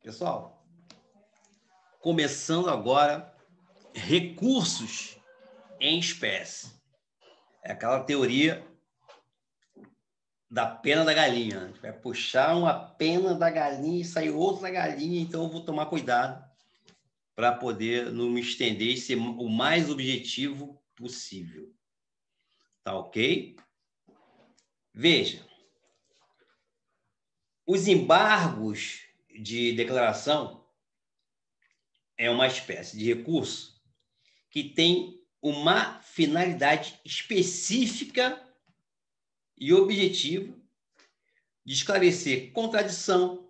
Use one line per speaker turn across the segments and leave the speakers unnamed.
Pessoal, começando agora, recursos em espécie. É aquela teoria da pena da galinha. A gente vai puxar uma pena da galinha e sair outra galinha, então eu vou tomar cuidado para poder não me estender e ser o mais objetivo possível. Tá ok? Veja, os embargos de declaração é uma espécie de recurso que tem uma finalidade específica e objetiva de esclarecer contradição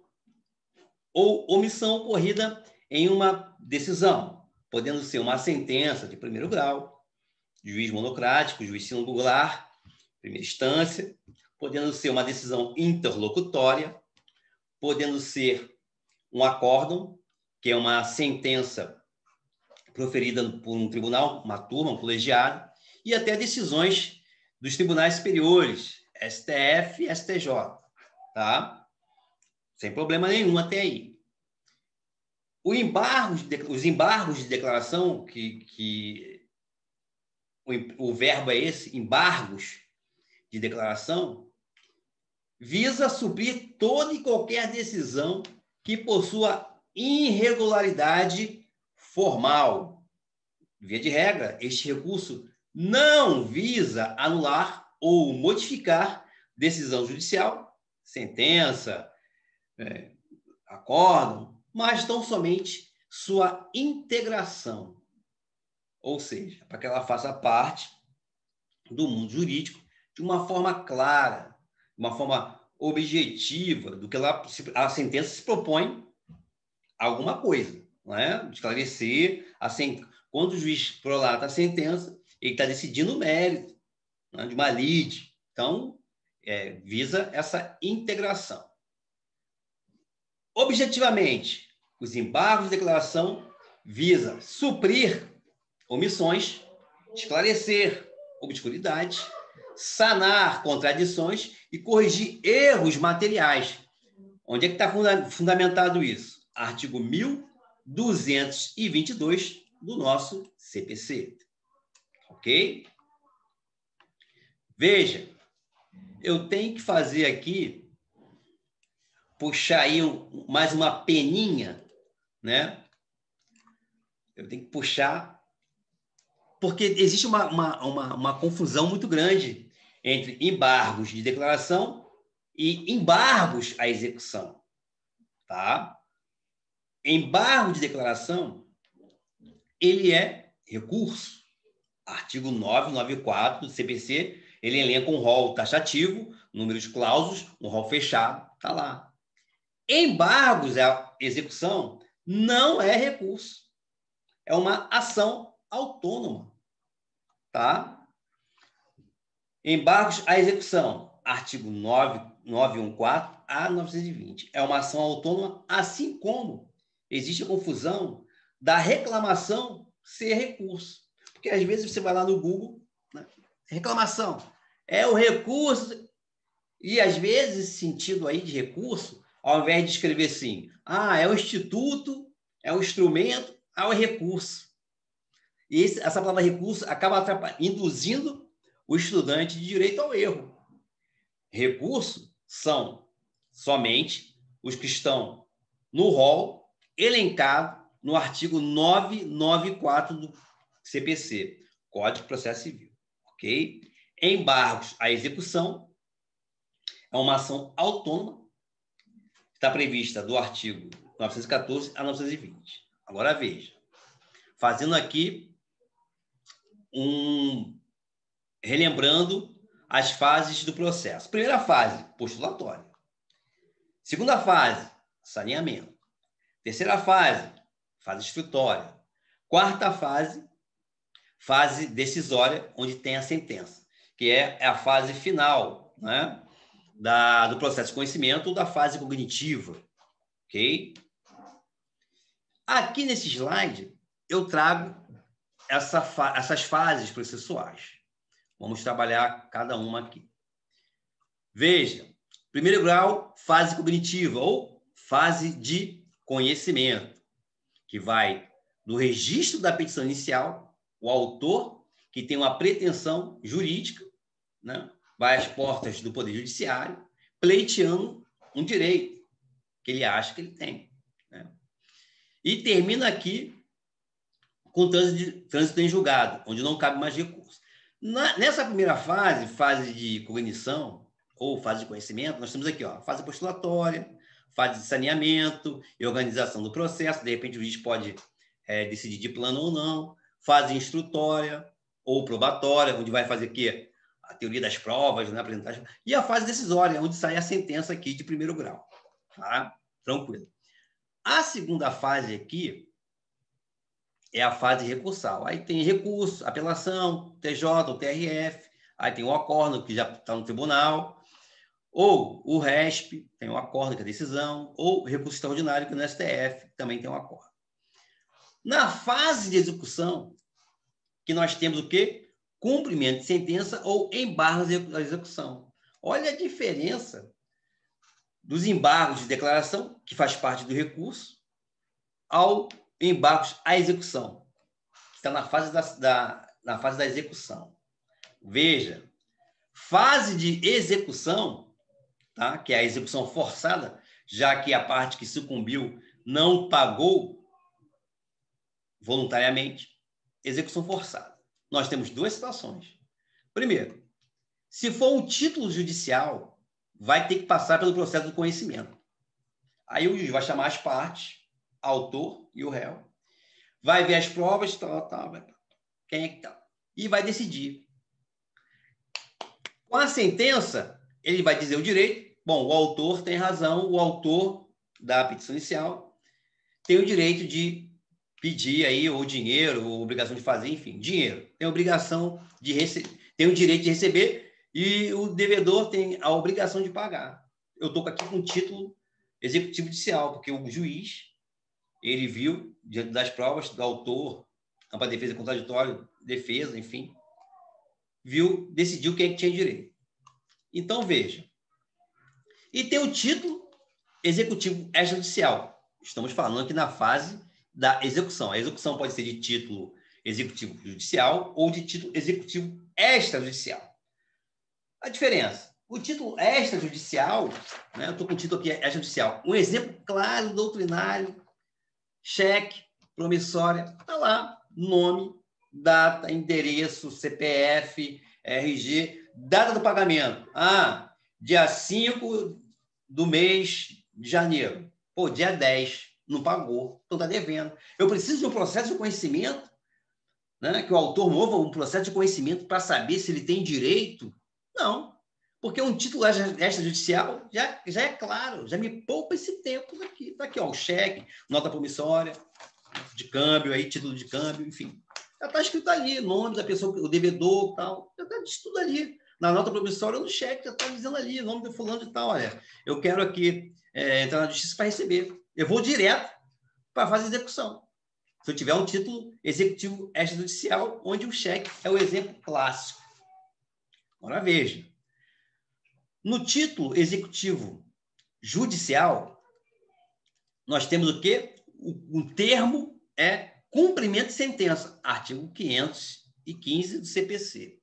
ou omissão ocorrida em uma decisão, podendo ser uma sentença de primeiro grau, juiz monocrático, juiz singular, primeira instância, podendo ser uma decisão interlocutória, podendo ser um acórdão, que é uma sentença proferida por um tribunal, uma turma, um colegiado, e até decisões dos tribunais superiores, STF e STJ, tá? Sem problema nenhum até aí. Os embargos de declaração, o verbo é esse, embargos de declaração, visa suprir toda e qualquer decisão que possua irregularidade formal. Via de regra, este recurso não visa anular ou modificar decisão judicial, sentença, acórdão, mas tão somente sua integração. Ou seja, para que ela faça parte do mundo jurídico de uma forma clara, de uma forma objetiva, do que a sentença se propõe alguma coisa, não é? Esclarecer quando o juiz prolata a sentença, ele está decidindo o mérito, né, de uma lide. Então, visa essa integração. Objetivamente, os embargos de declaração visa suprir omissões, esclarecer obscuridades, sanar contradições e corrigir erros materiais. Onde é que está fundamentado isso? Artigo 1222 do nosso CPC. Ok? Veja, eu tenho que fazer aqui, puxar aí mais uma peninha, né? Eu tenho que puxar, porque existe uma confusão muito grande entre embargos de declaração e embargos à execução, tá? Embargo de declaração, ele é recurso. Artigo 994 do CPC, ele elenca um rol taxativo, número de cláusulas, um rol fechado, tá lá. Embargos à execução não é recurso. É uma ação autônoma, tá? Embargos à execução, artigo 914 a 920. É uma ação autônoma, assim como existe a confusão da reclamação ser recurso. Porque às vezes você vai lá no Google, né? Reclamação é o recurso, e às vezes esse sentido aí de recurso, ao invés de escrever assim, é o instituto, é o instrumento, é o recurso. E essa palavra recurso acaba induzindo o estudante de direito ao erro. Recurso são somente os que estão no rol elencado no artigo 994 do CPC, Código de Processo Civil. Ok? Embargos à execução é uma ação autônoma, está prevista do artigo 914 a 920. Agora veja, fazendo aqui relembrando as fases do processo. Primeira fase, postulatória. Segunda fase, saneamento. Terceira fase, fase instrutória. Quarta fase, fase decisória, onde tem a sentença, que é a fase final, né, do processo de conhecimento ou da fase cognitiva. Ok? Aqui nesse slide, eu trago essas fases processuais. Vamos trabalhar cada uma aqui. Veja, primeiro grau, fase cognitiva ou fase de conhecimento, que vai no registro da petição inicial, o autor, que tem uma pretensão jurídica, né, vai às portas do Poder Judiciário, pleiteando um direito que ele acha que ele tem. Né? E termina aqui com trânsito em julgado, onde não cabe mais recurso. Nessa primeira fase, fase de cognição, ou fase de conhecimento, nós temos aqui, ó, fase postulatória, fase de saneamento e organização do processo, de repente o juiz pode decidir de plano ou não, fase instrutória ou probatória, onde vai fazer o quê? A teoria das provas, né, apresentar, e a fase decisória, onde sai a sentença aqui de primeiro grau. Tá? Tranquilo. A segunda fase aqui é a fase recursal. Aí tem recurso, apelação, TJ, o TRF, aí tem o acórdão, que já está no tribunal, ou o RESP, tem o acórdão, que é a decisão, ou recurso extraordinário, que no STF também tem um acórdão. Na fase de execução, que nós temos o quê? Cumprimento de sentença ou embargo da execução. Olha a diferença dos embargos de declaração, que faz parte do recurso, ao embargos à execução, que está na fase na fase da execução. Veja, fase de execução, tá? Que é a execução forçada, já que a parte que sucumbiu não pagou voluntariamente, execução forçada. Nós temos duas situações. Primeiro, se for um título judicial, vai ter que passar pelo processo do conhecimento. Aí o juiz vai chamar as partes, autor e o réu, vai ver as provas, quem é que tá, e vai decidir. Com a sentença, ele vai dizer o direito, bom, o autor tem razão, o autor da petição inicial tem o direito de pedir aí ou dinheiro, ou obrigação de fazer, enfim, dinheiro. Tem a obrigação de receber, tem o direito de receber e o devedor tem a obrigação de pagar. Eu estou aqui com o título executivo judicial, porque o juiz, ele viu, diante das provas do autor, ampla defesa, contraditório, defesa, enfim, viu, decidiu quem é que tinha direito. Então, veja. E tem o título executivo extrajudicial. Estamos falando aqui na fase da execução. A execução pode ser de título executivo judicial ou de título executivo extrajudicial. A diferença. O título extrajudicial, né, eu estou com o título aqui extrajudicial, um exemplo claro, doutrinário, cheque, promissória, está lá, nome, data, endereço, CPF, RG, data do pagamento. Ah, dia 5 do mês de janeiro. Pô, dia 10, não pagou, então está devendo. Eu preciso de um processo de conhecimento, né, que o autor mova um processo de conhecimento para saber se ele tem direito? Não, porque um título extrajudicial já é claro, já me poupa esse tempo aqui. Está aqui, ó, o cheque, nota promissória, de câmbio, aí, título de câmbio, enfim. Já está escrito ali, nome da pessoa, o devedor, tal, já está tudo ali. Na nota promissória, no cheque, já está dizendo ali, nome do fulano de tal, olha, eu quero aqui entrar na justiça para receber. Eu vou direto para a fase de execução. Se eu tiver um título executivo extrajudicial, onde o cheque é o exemplo clássico. Agora veja. No título executivo judicial, nós temos o quê? O termo é cumprimento de sentença, artigo 515 do CPC.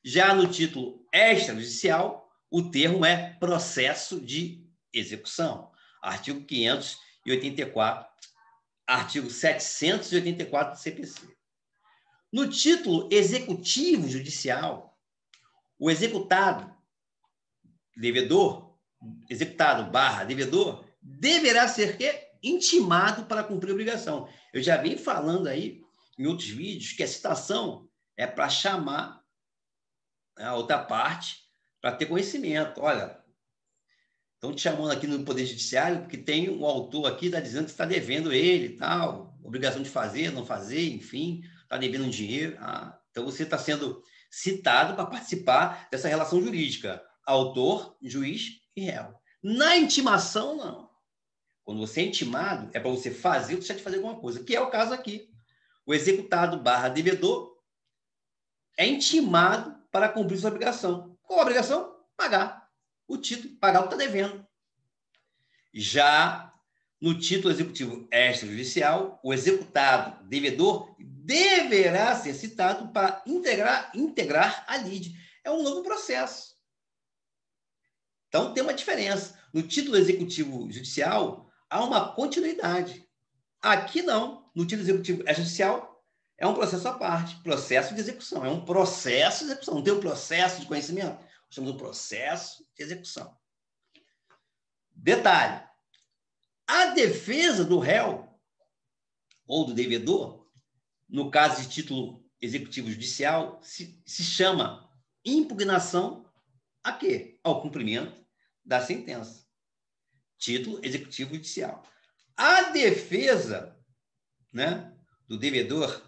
Já no título extrajudicial, o termo é processo de execução, artigo 584, artigo 784 do CPC. No título executivo judicial, o executado, devedor, executado / devedor, deverá ser intimado para cumprir a obrigação. Eu já venho falando aí em outros vídeos que a citação é para chamar a outra parte para ter conhecimento. Olha, estão te chamando aqui no Poder Judiciário porque tem um autor aqui que está dizendo que está devendo ele, tal, obrigação de fazer, não fazer, enfim, está devendo um dinheiro. Então você está sendo citado para participar dessa relação jurídica, autor, juiz e réu. Na intimação, não. Quando você é intimado, é para você fazer ou deixar de fazer alguma coisa, que é o caso aqui. O executado / devedor é intimado para cumprir sua obrigação. Qual a obrigação? Pagar o título, pagar o que está devendo. Já no título executivo extrajudicial, o executado devedor deverá ser citado para integrar a lide. É um novo processo. Então, tem uma diferença. No título executivo judicial, há uma continuidade. Aqui, não. No título executivo extrajudicial, é um processo à parte. Processo de execução. É um processo de execução. Não tem um processo de conhecimento. Nós temos um processo de execução. Detalhe. A defesa do réu ou do devedor, no caso de título executivo judicial, se chama impugnação a quê? Ao cumprimento da sentença. Título executivo judicial. A defesa, né, do devedor,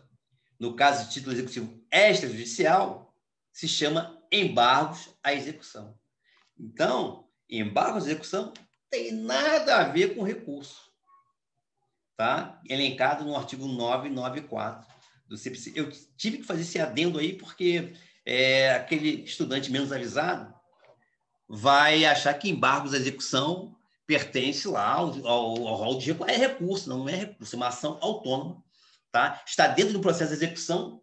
no caso de título executivo extrajudicial, se chama embargos à execução. Então, embargos à execução tem nada a ver com recurso. Tá? Elencado no artigo 994 do CPC. Eu tive que fazer esse adendo aí porque aquele estudante menos avisado vai achar que embargos à execução pertence lá ao rol de recurso. É recurso, não é recurso, é uma ação autônoma. Tá? Está dentro do processo de execução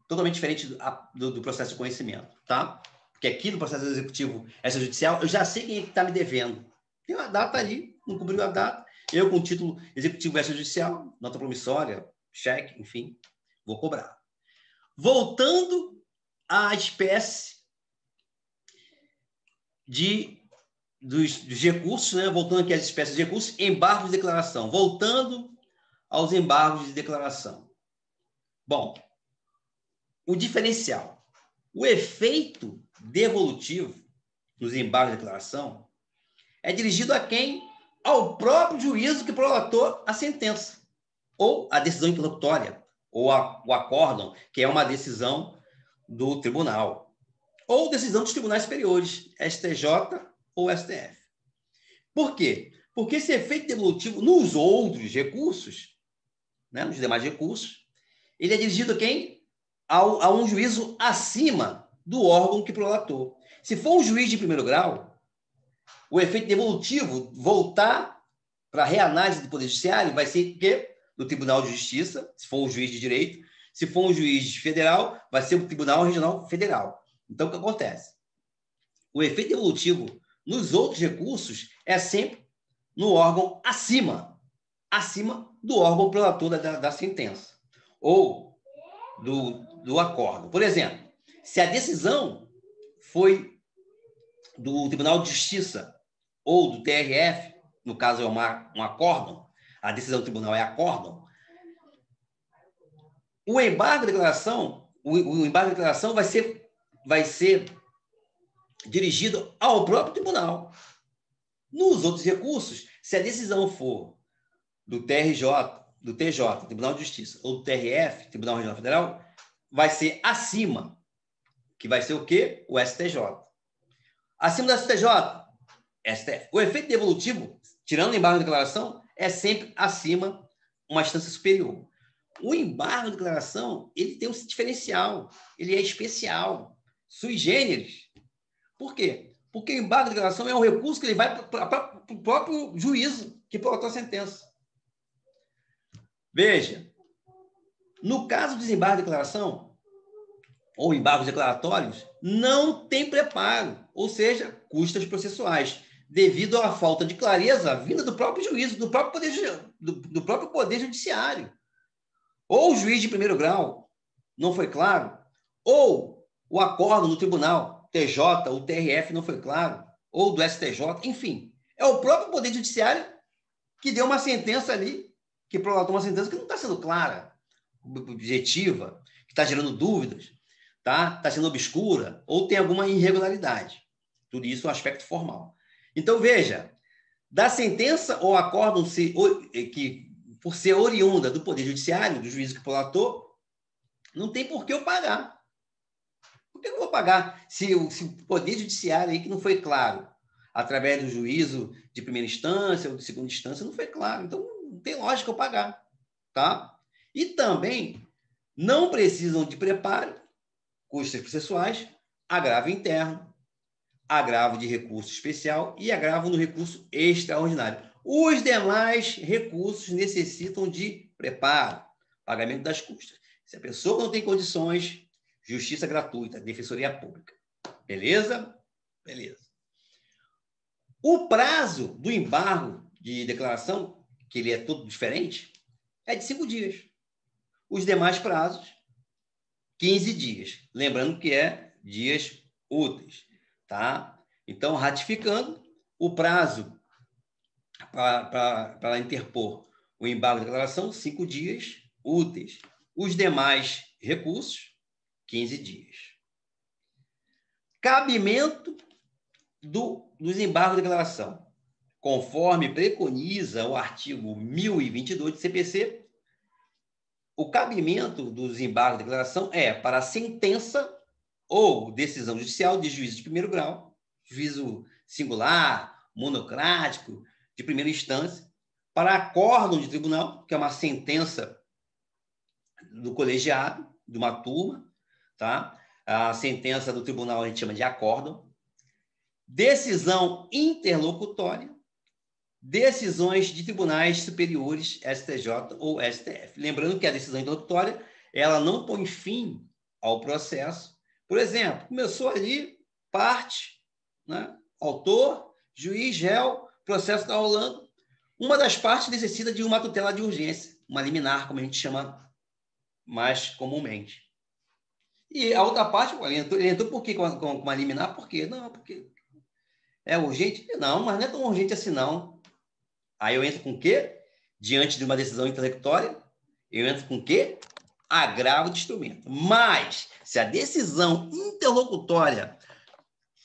totalmente diferente do processo de conhecimento. Tá? Porque aqui no processo executivo extrajudicial, eu já sei quem é que está me devendo. Tem uma data ali, não cumpriu a data. Eu, com título executivo extrajudicial, nota promissória, cheque, enfim, vou cobrar. Voltando à espécie dos recursos, né? Voltando aqui às espécies de recursos, embargos de declaração. Voltando aos embargos de declaração. Bom, o diferencial. O efeito devolutivo nos embargos de declaração é dirigido a quem? Ao próprio juízo que prolatou a sentença, ou a decisão interlocutória, ou o acórdão, que é uma decisão do tribunal, ou decisão dos tribunais superiores, STJ ou STF. Por quê? Porque esse efeito devolutivo nos outros recursos, né, nos demais recursos, ele é dirigido a quem? A um juízo acima do órgão que prolatou. Se for um juiz de primeiro grau, o efeito devolutivo voltar para a reanálise do Poder Judiciário vai ser o quê? Do Tribunal de Justiça, se for um juiz de direito. Se for um juiz federal, vai ser o Tribunal Regional Federal. Então, o que acontece? O efeito devolutivo nos outros recursos é sempre no órgão acima do órgão prolator da sentença, ou do acórdão. Por exemplo, se a decisão foi do Tribunal de Justiça ou do TRF, no caso é um acórdão, a decisão do tribunal é acórdão, o embargo de declaração, vai ser dirigido ao próprio tribunal. Nos outros recursos, se a decisão for do TRJ, do TJ, Tribunal de Justiça, ou do TRF, Tribunal Regional Federal, vai ser acima, que vai ser o quê? O STJ. Acima do STJ, STF. O efeito devolutivo, tirando o embargo de declaração, é sempre acima uma instância superior. O embargo de declaração, ele tem um diferencial, ele é especial, sui generis. Por quê? Porque o embargo de declaração é um recurso que ele vai para o próprio juízo que prolatou a sentença. Veja, no caso do desembargo de declaração, ou embargos declaratórios, não tem preparo, ou seja, custas processuais, devido à falta de clareza vinda do próprio juízo, do próprio poder judiciário. Ou o juiz de primeiro grau não foi claro, ou o acordo no tribunal, TJ ou TRF não foi claro, ou do STJ, enfim. É o próprio poder judiciário que deu uma sentença ali, que prolatou uma sentença que não está sendo clara, objetiva, que está gerando dúvidas, está sendo obscura, ou tem alguma irregularidade. Tudo isso é um aspecto formal. Então, veja, da sentença ou acórdão que, por ser oriunda do Poder Judiciário, do juízo que prolatou, não tem por que eu pagar. Por que eu vou pagar se o Poder Judiciário aí que não foi claro, através do juízo de primeira instância ou de segunda instância, não foi claro. Então, não tem lógica eu pagar. Tá? E também não precisam de preparo, custas processuais, agravo interno, agravo de recurso especial e agravo no recurso extraordinário. Os demais recursos necessitam de preparo, pagamento das custas. Se a pessoa não tem condições, justiça gratuita, defensoria pública. Beleza? Beleza. O prazo do embargo de declaração, que ele é todo diferente, é de 5 dias. Os demais prazos, 15 dias. Lembrando que é dias úteis. Tá? Então, ratificando, o prazo para interpor o embargo de declaração, 5 dias úteis. Os demais recursos, 15 dias. Cabimento dos embargos de declaração. Conforme preconiza o artigo 1022 do CPC, o cabimento dos embargos de declaração é para sentença ou decisão judicial de juízo de primeiro grau, juízo singular, monocrático, de primeira instância, para acórdão de tribunal, que é uma sentença do colegiado, de uma turma, tá? A sentença do tribunal a gente chama de acórdão. Decisão interlocutória, decisões de tribunais superiores, STJ ou STF. Lembrando que a decisão interlocutória, ela não põe fim ao processo. Por exemplo, começou ali, parte, né? Autor, juiz, réu, processo está rolando. Uma das partes necessita de uma tutela de urgência, uma liminar, como a gente chama mais comumente. E a outra parte, ele entrou por quê com uma liminar? Por quê? Não, porque é urgente? Não, mas não é tão urgente assim, não. Aí eu entro com o quê? Diante de uma decisão intelectória, eu entro com o quê? Agravo de instrumento. Mas, se a decisão interlocutória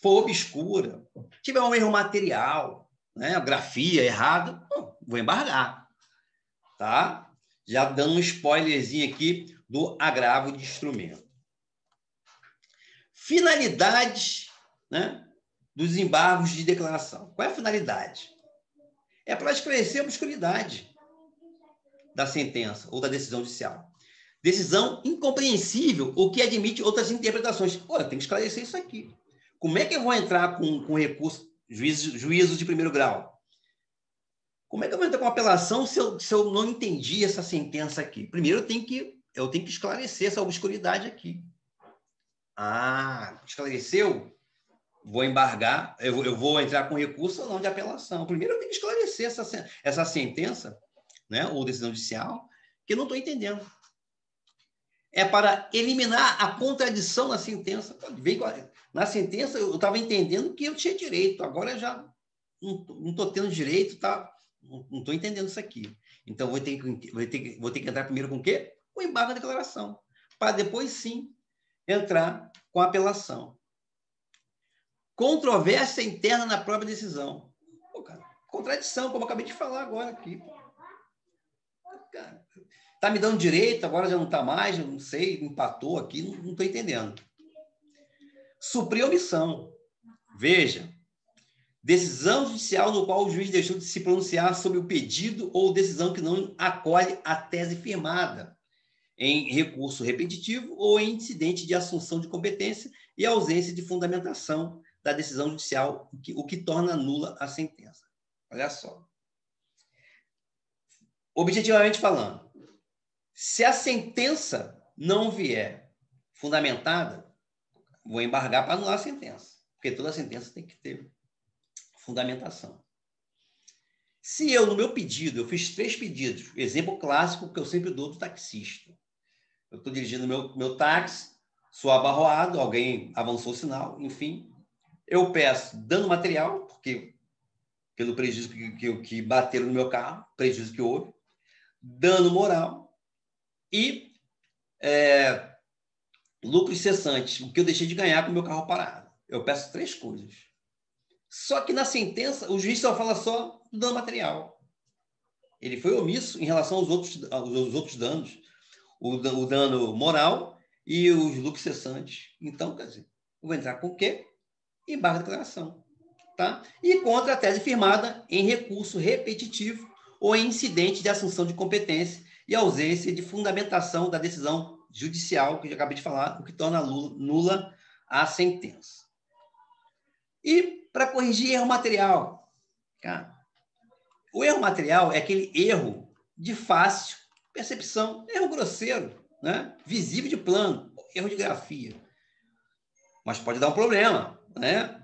for obscura, tiver um erro material, né, grafia errado, vou embargar. Tá? Já dando um spoilerzinho aqui do agravo de instrumento. Finalidades, né, dos embargos de declaração. Qual é a finalidade? É para esclarecer a obscuridade da sentença ou da decisão judicial. Decisão incompreensível ou que admite outras interpretações. Olha, tem que esclarecer isso aqui. Como é que eu vou entrar com recurso, juízo de primeiro grau? Como é que eu vou entrar com apelação se eu não entendi essa sentença aqui? Primeiro, eu tenho que esclarecer essa obscuridade aqui. Ah, esclareceu? Vou embargar, eu vou entrar com recurso ou não de apelação. Primeiro, eu tenho que esclarecer essa sentença, né, ou decisão judicial, que eu não estou entendendo. É para eliminar a contradição na sentença. Na sentença, eu estava entendendo que eu tinha direito, agora eu já não estou tendo direito, tá? Não estou entendendo isso aqui. Então, vou ter que entrar primeiro com o quê? O embargo da declaração, para depois, sim, entrar com a apelação. Controvérsia interna na própria decisão. Pô, cara, contradição, como eu acabei de falar agora aqui. Cara, tá me dando direito, agora já não está mais, eu não sei, empatou aqui, não estou entendendo. Suprir omissão. Veja, decisão judicial no qual o juiz deixou de se pronunciar sobre o pedido ou decisão que não acolhe a tese firmada em recurso repetitivo ou em incidente de assunção de competência e ausência de fundamentação da decisão judicial, o que torna nula a sentença. Olha só. Objetivamente falando, se a sentença não vier fundamentada, vou embargar para anular a sentença, porque toda sentença tem que ter fundamentação. Se eu, no meu pedido, eu fiz 3 pedidos, exemplo clássico que eu sempre dou do taxista. Eu estou dirigindo meu táxi, sou abarroado, alguém avançou o sinal, enfim. Eu peço dano material, porque pelo prejuízo que bateram no meu carro, prejuízo que houve, dano moral e lucros cessantes, o que eu deixei de ganhar com o meu carro parado. Eu peço 3 coisas. Só que na sentença, o juiz só fala só do dano material. Ele foi omisso em relação aos outros danos, o dano moral e os lucros cessantes. Então, quer dizer, eu vou entrar com o quê? Embargo de declaração. Tá? E contra a tese firmada em recurso repetitivo ou em incidente de assunção de competência e ausência de fundamentação da decisão judicial, que eu já acabei de falar, o que torna nula a sentença. E para corrigir erro material, cara, O erro material é aquele erro de fácil percepção, erro grosseiro, né? Visível de plano, erro de grafia. Mas pode dar um problema, né?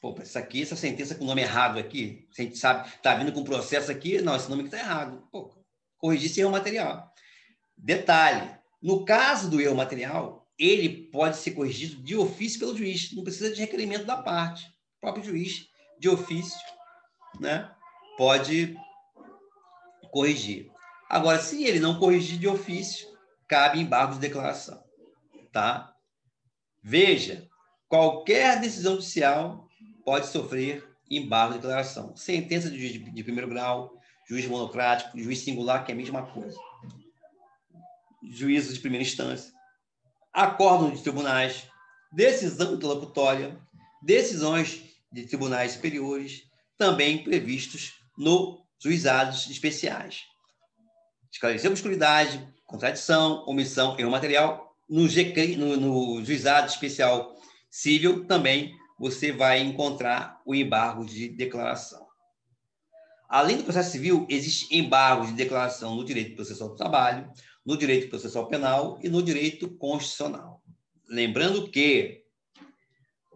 Pô, isso aqui, essa sentença com o nome errado aqui, a gente sabe, está vindo com um processo aqui, não, esse nome aqui está errado. Pô, corrigir esse erro material. Detalhe, no caso do erro material, ele pode ser corrigido de ofício pelo juiz, não precisa de requerimento da parte. O próprio juiz, de ofício, né, pode corrigir. Agora, se ele não corrigir de ofício, cabe embargo de declaração. Tá? Veja, qualquer decisão judicial pode sofrer embargo de declaração. Sentença de juiz de primeiro grau, juiz monocrático, juiz singular, que é a mesma coisa. Juízo de primeira instância, acórdão de tribunais, decisão interlocutória, decisões de tribunais superiores, também previstos nos juizados especiais. Esclarecer obscuridade, contradição, omissão, erro material. No juizado especial civil, também você vai encontrar o embargo de declaração. Além do processo civil, existe embargo de declaração no direito processual do trabalho, no direito processual penal e no direito constitucional. Lembrando que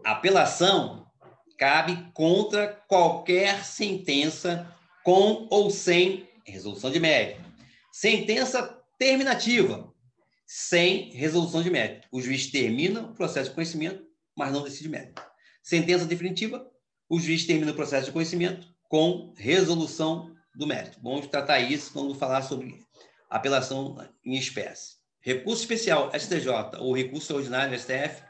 a apelação cabe contra qualquer sentença com ou sem resolução de mérito. Sentença terminativa, sem resolução de mérito. O juiz termina o processo de conhecimento, mas não decide mérito. Sentença definitiva, o juiz termina o processo de conhecimento com resolução do mérito. Vamos tratar isso quando falar sobre apelação em espécie. Recurso especial STJ ou recurso ordinário STF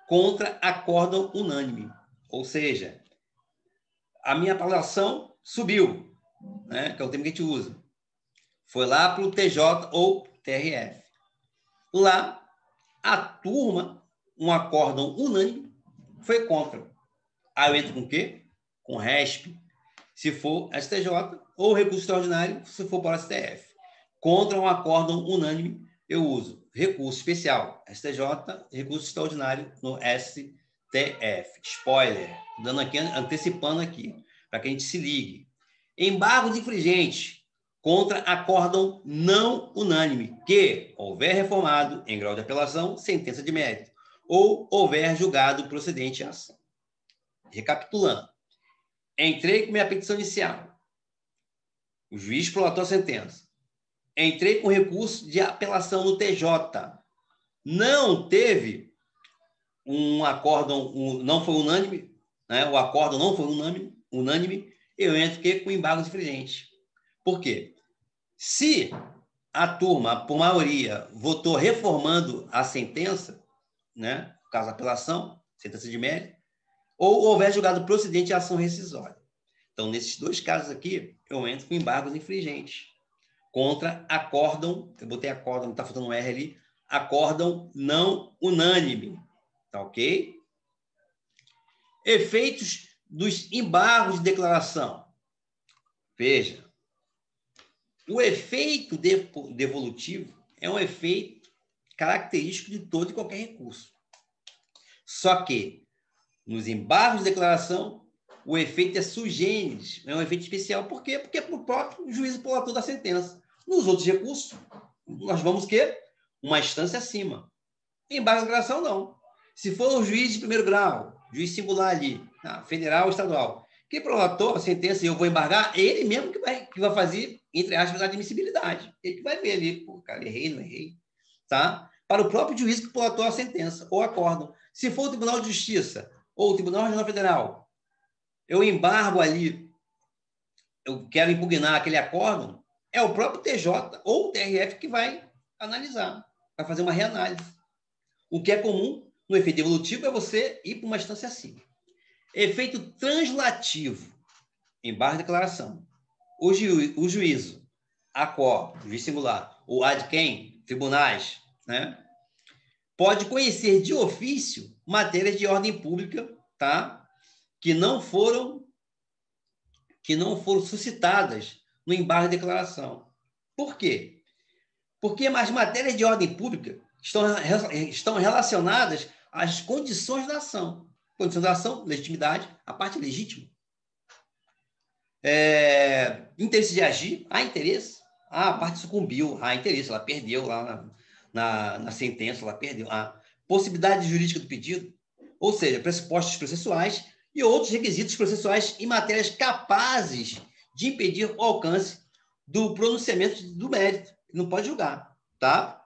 contra acórdão unânime. Ou seja, a minha apelação subiu, né, que é o termo que a gente usa. Foi lá para o TJ ou TRF. Lá, a turma, um acórdão unânime, foi contra. Aí eu entro com o quê? Com RESP, se for STJ, ou recurso extraordinário, se for para o STF. Contra um acórdão unânime, eu uso recurso especial, STJ, recurso extraordinário no STF. Spoiler, dando aqui, antecipando aqui, para que a gente se ligue. Embargo de infringente contra acórdão não unânime, que houver reformado em grau de apelação, sentença de mérito, ou houver julgado procedente a ação. Recapitulando, entrei com minha petição inicial, o juiz prolatou a sentença, entrei com recurso de apelação no TJ, não teve um acórdão, não foi unânime, né? O acórdão não foi unânime, eu entro com embargo de infringente. Por quê? Se a turma, por maioria, votou reformando a sentença, né, no caso da apelação, sentença de mérito, ou houver julgado procedente a ação rescisória. Então, nesses dois casos aqui, eu entro com embargos infringentes contra acórdão, eu botei acórdão, está faltando um R ali, acórdão não unânime. Tá ok? Efeitos dos embargos de declaração. Veja, o efeito devolutivo é um efeito característico de todo e qualquer recurso. Só que, nos embargos de declaração, o efeito é sui generis, é um efeito especial. Por quê? Porque é para o próprio juízo prolator da sentença. Nos outros recursos, nós vamos quê? Uma instância acima. Embargo de declaração, não. Se for o juiz de primeiro grau, juiz singular ali, federal ou estadual, que prolatou a sentença e eu vou embargar, é ele mesmo que vai fazer, entre aspas, a admissibilidade. Ele que vai ver ali, pô, cara, errei, não errei. Tá? Para o próprio juiz que prolatou a sentença ou acórdão. Se for o Tribunal de Justiça ou o Tribunal Regional Federal, eu embargo ali, eu quero impugnar aquele acórdão, é o próprio TJ ou o TRF que vai analisar, vai fazer uma reanálise. O que é comum no efeito devolutivo é você ir para uma instância acima. Efeito translativo, embargo de declaração. O juízo, o juiz singular, o ad quem, tribunais, né, pode conhecer de ofício matérias de ordem pública, tá, que não foram suscitadas no embargo de declaração. Por quê? Porque as matérias de ordem pública estão relacionadas às condições da ação. Condições da ação, legitimidade, a parte legítima. Interesse de agir, há interesse. A parte sucumbiu, há interesse, ela perdeu lá na sentença, ela perdeu. A possibilidade jurídica do pedido, ou seja, pressupostos processuais e outros requisitos processuais em matérias capazes de impedir o alcance do pronunciamento do mérito. Não pode julgar, tá?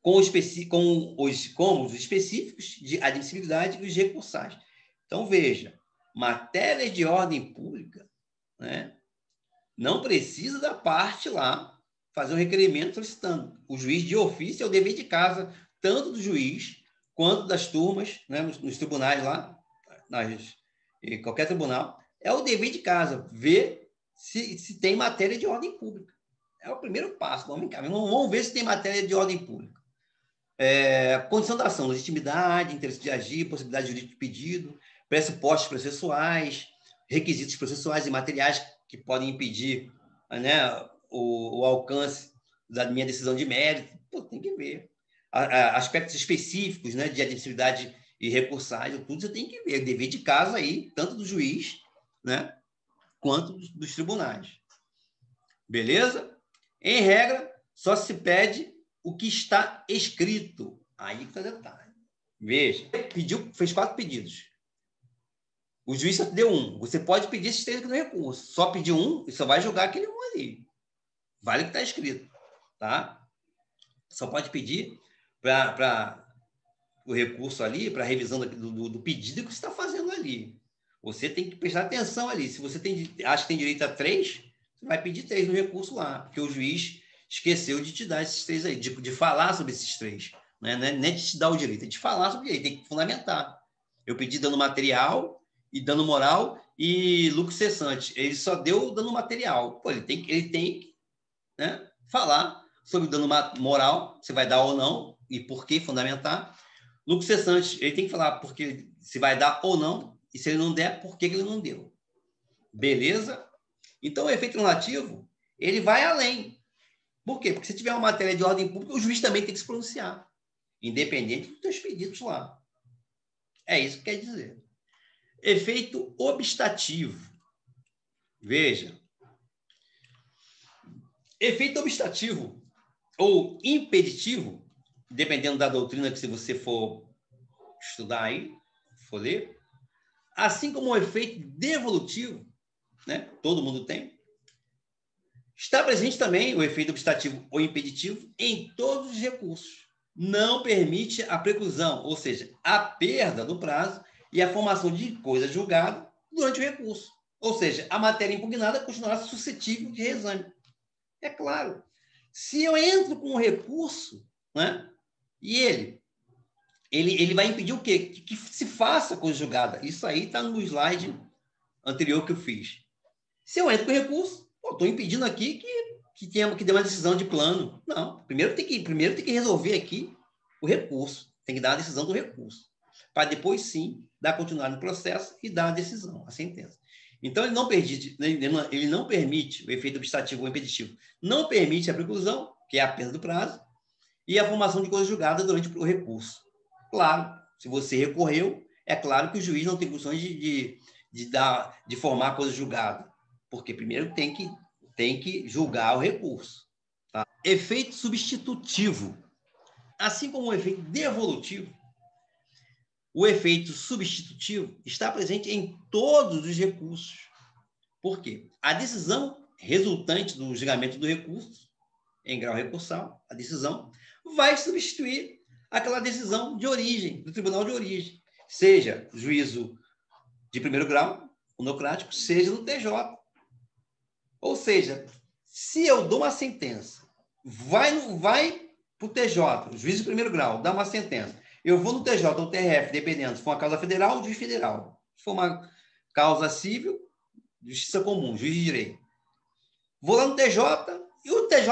Com os cômodos específicos de admissibilidade e os recursais. Então, veja, matérias de ordem pública, né, não precisa da parte lá fazer um requerimento solicitando. O juiz de ofício é o dever de casa, tanto do juiz quanto das turmas, né, nos tribunais lá, em qualquer tribunal, é o dever de casa ver se tem matéria de ordem pública. É o primeiro passo. Vamos ver se tem matéria de ordem pública. Condição da ação, legitimidade, interesse de agir, possibilidade jurídica de pedido, pressupostos processuais, requisitos processuais e materiais que podem impedir, né, o alcance da minha decisão de mérito. Pô, tem que ver. Aspectos específicos, né, de admissibilidade e recursais, tudo você tem que ver. Dever de casa aí, tanto do juiz, né, quanto dos tribunais. Beleza? Em regra, só se pede o que está escrito. Aí que está o detalhe. Veja, fez 4 pedidos. O juiz só deu 1. Você pode pedir esses 3 aqui no recurso. Só pedir 1 e só vai julgar aquele 1 ali. Vale o que está escrito. Tá? Só pode pedir para o recurso ali, para a revisão do pedido que você está fazendo ali. Você tem que prestar atenção ali. Se você acha que tem direito a 3, você vai pedir 3 no recurso lá, porque o juiz esqueceu de te dar esses 3 aí, de falar sobre esses 3. Né? Não é de te dar o direito, é de falar sobre ele, tem que fundamentar. Eu pedi dano material e dano moral e lucro cessante. Ele só deu dano material. Pô, ele tem que, né, falar sobre o dano moral, se vai dar ou não, e por que fundamentar. Lucro cessante, ele tem que falar porque se vai dar ou não, e se ele não der, por que ele não deu. Beleza? Então, o efeito normativo, ele vai além. Por quê? Porque se tiver uma matéria de ordem pública, o juiz também tem que se pronunciar, independente dos teus pedidos lá. É isso que quer dizer. Efeito obstativo. Veja. Efeito obstativo ou impeditivo, dependendo da doutrina que você for estudar aí, for ler, assim como o efeito devolutivo, né? Todo mundo tem, está presente também o efeito obstativo ou impeditivo em todos os recursos. Não permite a preclusão, ou seja, a perda do prazo e a formação de coisa julgada durante o recurso. Ou seja, a matéria impugnada continuará suscetível de reexame. É claro, se eu entro com um recurso, né, e ele vai impedir o quê? Que se faça coisa julgada. Isso aí está no slide anterior que eu fiz. Se eu entro com recurso, estou impedindo aqui que dê uma decisão de plano. Não, primeiro tem que resolver aqui o recurso. Tem que dar a decisão do recurso. Para depois, sim, dar continuidade no processo e dar a decisão, a sentença. Então, ele não permite o efeito obstativo ou impeditivo. Não permite a preclusão, que é a perda do prazo, e a formação de coisa julgada durante o recurso. Claro, se você recorreu, é claro que o juiz não tem condições de formar coisa julgada, porque primeiro tem que julgar o recurso. Tá? Efeito substitutivo. Assim como o efeito devolutivo, o efeito substitutivo está presente em todos os recursos. Por quê? A decisão resultante do julgamento do recurso, em grau recursal, a decisão vai substituir aquela decisão de origem, do tribunal de origem, seja juízo de primeiro grau, monocrático, seja no TJ. Ou seja, se eu dou uma sentença, vai para o TJ, o juiz de primeiro grau, dá uma sentença, eu vou no TJ ou TRF, dependendo, se for uma causa federal, juiz federal. Se for uma causa civil, justiça comum, juiz de direito. Vou lá no TJ e o TJ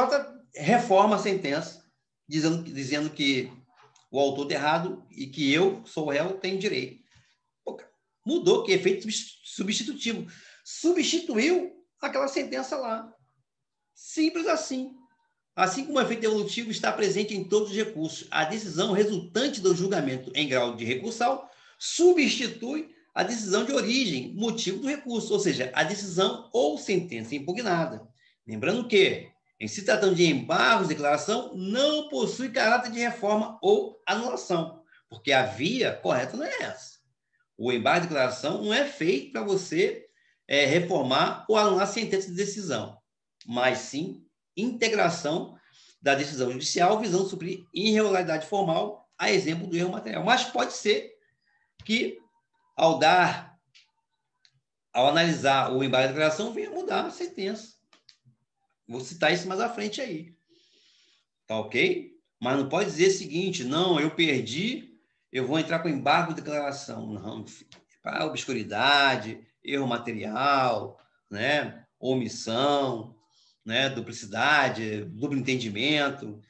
reforma a sentença, dizendo que o autor está errado e que eu, sou o réu, tenho direito. Pô, mudou, que efeito substitutivo. Substituiu aquela sentença lá. Simples assim. Assim como o efeito devolutivo está presente em todos os recursos, a decisão resultante do julgamento em grau de recursal substitui a decisão de origem, motivo do recurso, ou seja, a decisão ou sentença impugnada. Lembrando que, em se tratando de embargos de declaração, não possui caráter de reforma ou anulação, porque a via correta não é essa. O embargo de declaração não é feito para você reformar ou anular sentença de decisão, mas sim integração da decisão judicial visando suprir irregularidade formal, a exemplo do erro material. Mas pode ser que, ao analisar o embargo de declaração, venha mudar a sentença. Vou citar isso mais à frente aí. Tá ok? Mas não pode dizer o seguinte, não, eu perdi, eu vou entrar com embargo de declaração. Não, para obscuridade, erro material, né? Omissão, né? Duplicidade, duplo entendimento,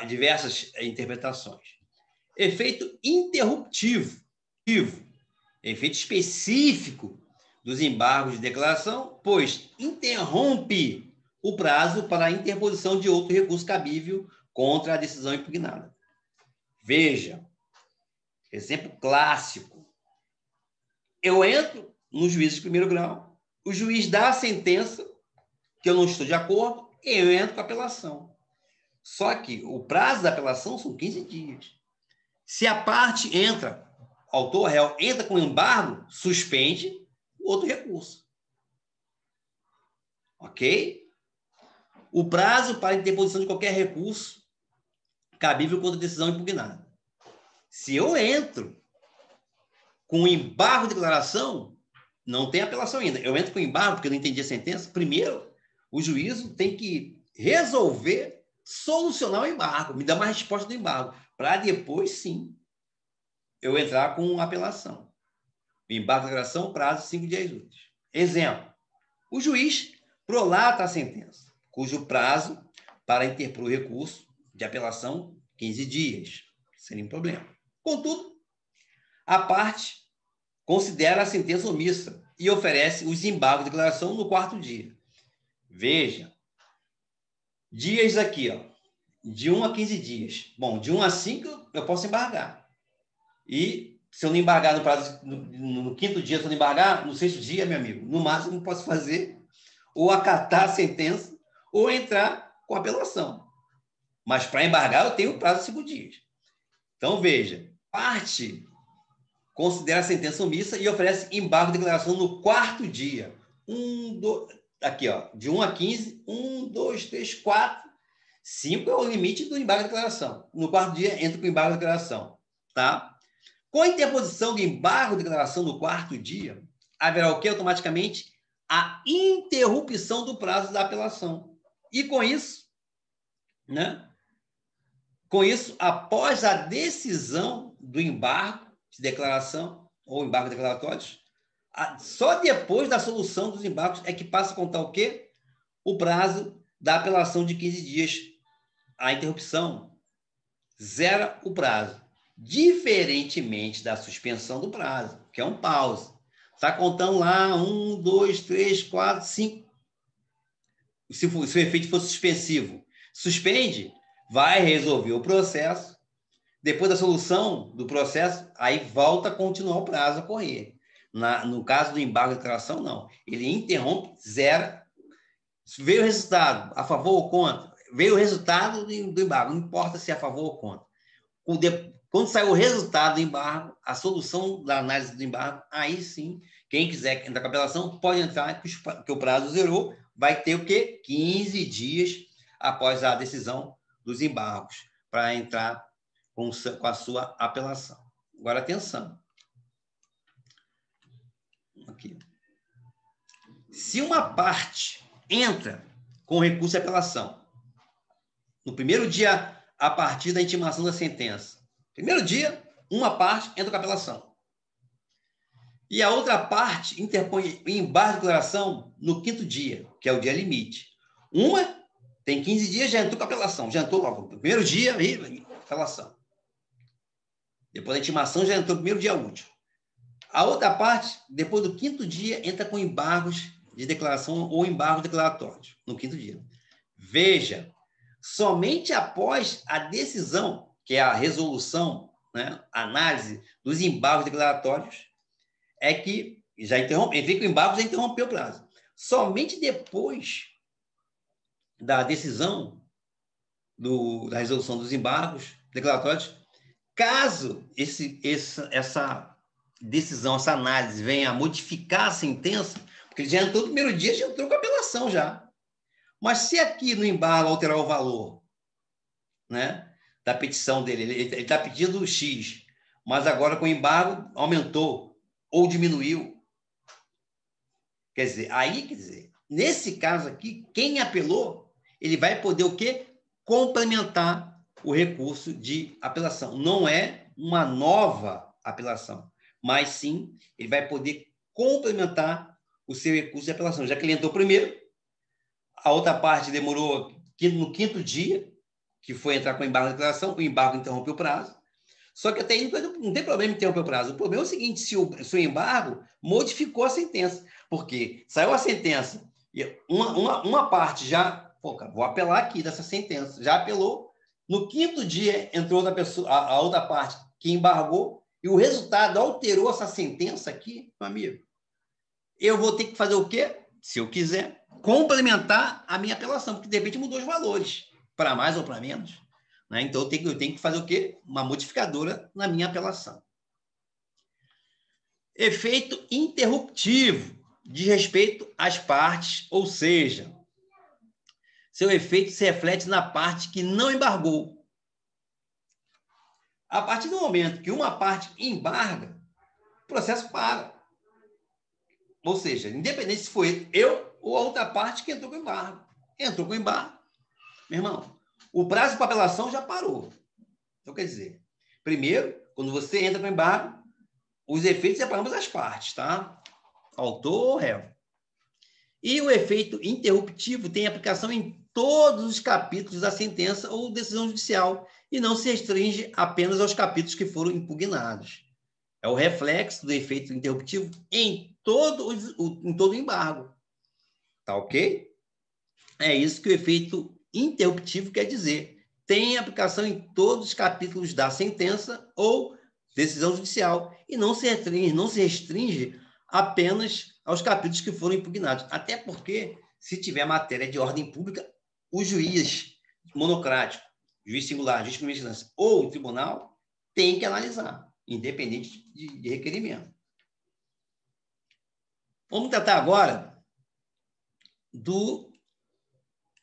diversas interpretações. Efeito interruptivo, efeito específico dos embargos de declaração, pois interrompe o prazo para a interposição de outro recurso cabível contra a decisão impugnada. Veja, exemplo clássico. Eu entro no juízo de primeiro grau, o juiz dá a sentença, que eu não estou de acordo, e eu entro com a apelação. Só que o prazo da apelação são 15 dias. Se a parte entra, autor réu, entra com embargo, suspende o outro recurso. Ok? O prazo para interposição de qualquer recurso cabível contra a decisão impugnada. Se eu entro com embargo de declaração, não tem apelação ainda. Eu entro com embargo porque eu não entendi a sentença. Primeiro, o juízo tem que resolver, solucionar o embargo, me dar uma resposta do embargo, para depois, sim, eu entrar com apelação. Embargo de declaração, prazo 5 dias úteis. Exemplo, o juiz prolata a sentença, cujo prazo para interpor o recurso de apelação 15 dias, sem nenhum problema. Contudo, a parte considera a sentença omissa e oferece os embargos de declaração no 4º dia. Veja, dias aqui, ó, de 1 a 15 dias. Bom, de 1 a 5 eu posso embargar. E se eu não embargar no prazo, no 5º dia, se eu não embargar, no 6º dia, meu amigo, no máximo eu posso fazer ou acatar a sentença ou entrar com apelação. Mas para embargar eu tenho prazo de 5 dias. Então, veja, parte considera a sentença omissa e oferece embargo de declaração no 4º dia. Aqui, ó, de 1 a 15, 1, 2, 3, 4, 5 é o limite do embargo de declaração. No 4º dia, entra com embargo de declaração. Tá? Com a interposição do embargo de declaração no 4º dia, haverá o que? Automaticamente a interrupção do prazo da apelação. E com isso, né? Com isso, após a decisão do embargo de declaração ou embargo declaratórios, só depois da solução dos embargos é que passa a contar o quê? O prazo da apelação de 15 dias. A interrupção zera o prazo, diferentemente da suspensão do prazo, que é um pause. Está contando lá 1, 2, 3, 4, 5. Se o efeito for suspensivo, suspende, vai resolver o processo. Depois da solução do processo, aí volta a continuar o prazo a correr. No caso do embargo de declaração, não. Ele interrompe, zera. Veio o resultado, a favor ou contra? Veio o resultado do embargo, não importa se é a favor ou contra. Quando sai o resultado do embargo, a solução da análise do embargo, aí sim, quem quiser entrar com a apelação, pode entrar, que o prazo zerou, vai ter o quê? 15 dias após a decisão dos embargos, para entrar com a sua apelação. Agora, atenção. Aqui. Se uma parte entra com recurso de apelação, no primeiro dia, a partir da intimação da sentença, primeiro dia, uma parte entra com apelação. E a outra parte interpõe embargo de declaração no 5º dia, que é o dia limite. Uma tem 15 dias, já entrou com apelação, já entrou logo. No primeiro dia, aí, apelação. Depois da intimação, já entrou no primeiro dia útil. A outra parte, depois do 5º dia, entra com embargos de declaração ou embargos declaratórios, no 5º dia. Veja, somente após a decisão, que é a resolução, né, a análise dos embargos declaratórios, é que já interrompe, entrei com o embargo, já interrompeu o prazo. Somente depois da decisão da resolução dos embargos declaratórios, caso essa decisão, essa análise venha a modificar a sentença, porque ele já entrou no primeiro dia, já entrou com a apelação já. Mas se aqui no embargo alterar o valor, né, da petição dele, ele está pedindo X, mas agora com o embargo aumentou ou diminuiu. Quer dizer, nesse caso aqui, quem apelou, ele vai poder o quê? Complementar o recurso de apelação. Não é uma nova apelação, mas sim, ele vai poder complementar o seu recurso de apelação. Já que ele entrou primeiro, a outra parte demorou no quinto dia, que foi entrar com o embargo de declaração, o embargo interrompeu o prazo. Só que até aí não tem problema em interromper o prazo. O problema é o seguinte, se o embargo modificou a sentença, porque saiu a sentença e uma parte já, vou apelar aqui dessa sentença, já apelou, no quinto dia entrou a outra parte que embargou e o resultado alterou essa sentença aqui, meu amigo. Eu vou ter que fazer o quê? Se eu quiser, complementar a minha apelação, porque de repente mudou os valores, para mais ou para menos. Né? Então, eu tenho que fazer o quê? Uma modificadora na minha apelação. Efeito interruptivo, diz respeito às partes, ou seja, seu efeito se reflete na parte que não embargou. A partir do momento que uma parte embarga, o processo para. Ou seja, independente se foi eu ou a outra parte que entrou com embargo. Entrou com embargo, meu irmão, o prazo para apelação já parou. Então, quer dizer, primeiro, quando você entra com embargo, os efeitos é para ambas as partes, tá? Autor ou réu. E o efeito interruptivo tem aplicação em todos os capítulos da sentença ou decisão judicial e não se restringe apenas aos capítulos que foram impugnados. É o reflexo do efeito interruptivo em todo o embargo. Tá ok? É isso que o efeito interruptivo quer dizer. Tem aplicação em todos os capítulos da sentença ou decisão judicial e não se restringe apenas aos capítulos que foram impugnados. Até porque, se tiver matéria de ordem pública, o juiz monocrático, juiz singular, juiz de primeira instância ou o tribunal tem que analisar, independente de requerimento. Vamos tratar agora do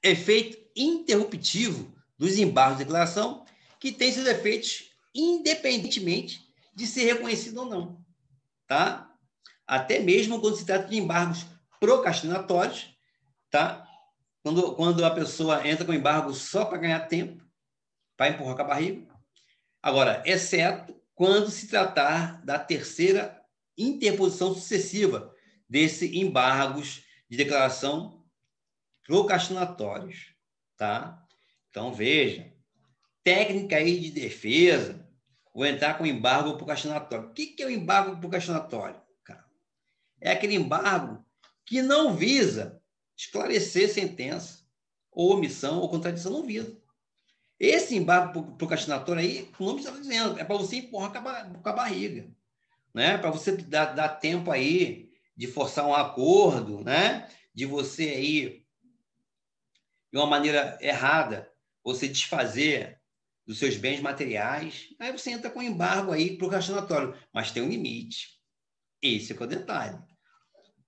efeito interruptivo dos embargos de declaração, que tem seus efeitos independentemente de ser reconhecido ou não. Tá? Até mesmo quando se trata de embargos procrastinatórios, tá? Quando a pessoa entra com embargo só para ganhar tempo, para empurrar com a barriga. Agora, exceto quando se tratar da terceira interposição sucessiva desses embargos de declaração procrastinatórios, tá? Então, veja, técnica aí de defesa, vou entrar com embargo procrastinatório. O que é o embargo procrastinatório? Cara? É aquele embargo que não visa esclarecer sentença, ou omissão, ou contradição, não visa. Esse embargo procrastinatório aí, o nome está dizendo, é para você empurrar com a barriga, né? Para você dar tempo aí de forçar um acordo, né? De você aí de uma maneira errada, você desfazer dos seus bens materiais, aí você entra com embargo aí procrastinatório, mas tem um limite. Esse é o detalhe.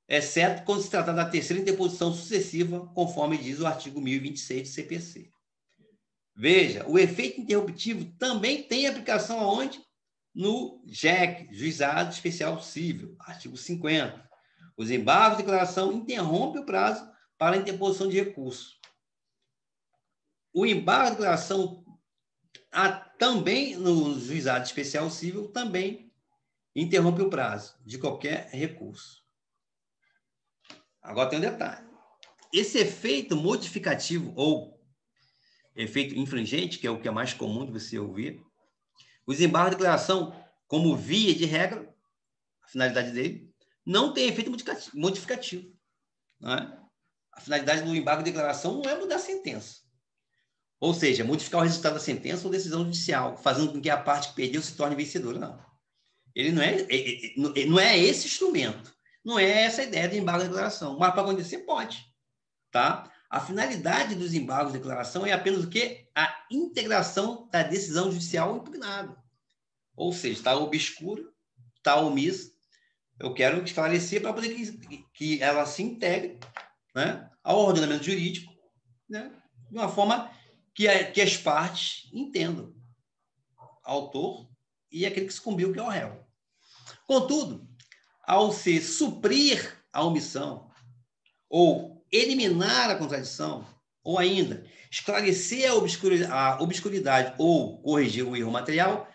Exceto quando se tratar da terceira interposição sucessiva, conforme diz o artigo 1026 do CPC. Veja, o efeito interruptivo também tem aplicação aonde? No JEC, Juizado Especial Cível, artigo 50. Os embargos de declaração interrompem o prazo para a interposição de recurso. O embargo de declaração também no Juizado Especial Cível também interrompe o prazo de qualquer recurso. Agora tem um detalhe. Esse efeito modificativo ou efeito infringente, que é o que é mais comum de você ouvir, os embargos de declaração, como via de regra, a finalidade dele, não tem efeito modificativo. Não é? A finalidade do embargo de declaração não é mudar a sentença. Ou seja, modificar o resultado da sentença ou decisão judicial, fazendo com que a parte que perdeu se torne vencedora. Não. Ele não é esse instrumento, não é essa a ideia de embargo de declaração, mas para acontecer pode, tá? A finalidade dos embargos de declaração é apenas o quê? A integração da decisão judicial impugnada. Ou seja, está obscura, está omissa. Eu quero esclarecer para poder que ela se integre, né, ao ordenamento jurídico, né, de uma forma que as partes entendam. Autor e aquele que sucumbiu, que é o réu. Contudo, ao se suprir a omissão, ou eliminar a contradição, ou ainda esclarecer a obscuridade ou corrigir o erro material,